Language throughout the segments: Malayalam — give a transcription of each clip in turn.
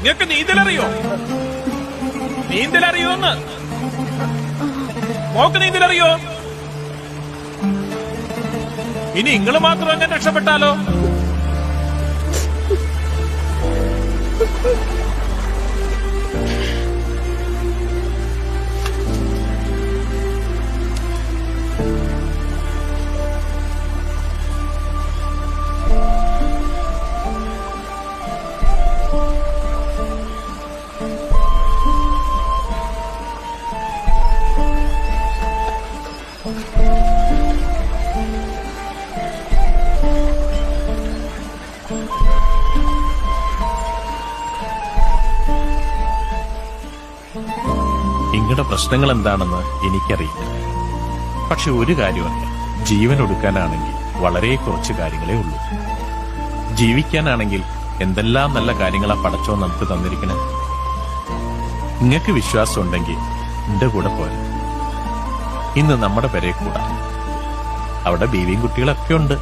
നിങ്ങൾക്ക് നീന്തലറിയോ? നീന്തലറിയോന്ന്? മോക്ക് നീന്തലറിയോ? ഇനി നിങ്ങൾ മാത്രം എങ്ങനെ രക്ഷപ്പെട്ടാലോ? നിങ്ങളുടെ പ്രശ്നങ്ങൾ എന്താണെന്ന് എനിക്കറിയില്ല. പക്ഷെ ഒരു കാര്യമല്ല, ജീവൻ ഒടുക്കാനാണെങ്കിൽ വളരെ കുറച്ച് കാര്യങ്ങളേ ഉള്ളൂ. ജീവിക്കാനാണെങ്കിൽ എന്തെല്ലാം നല്ല കാര്യങ്ങളാ പടച്ചോ നമുക്ക് തന്നിരിക്കണേ. നിങ്ങൾക്ക് വിശ്വാസം ഉണ്ടെങ്കിൽ എന്റെ കൂടെ പോരെ. ഇന്ന് നമ്മുടെ പെരയെ കൂടാ. അവിടെ ബീവിയും കുട്ടികളൊക്കെ ഉണ്ട്.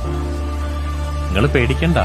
നിങ്ങൾ പേടിക്കണ്ട.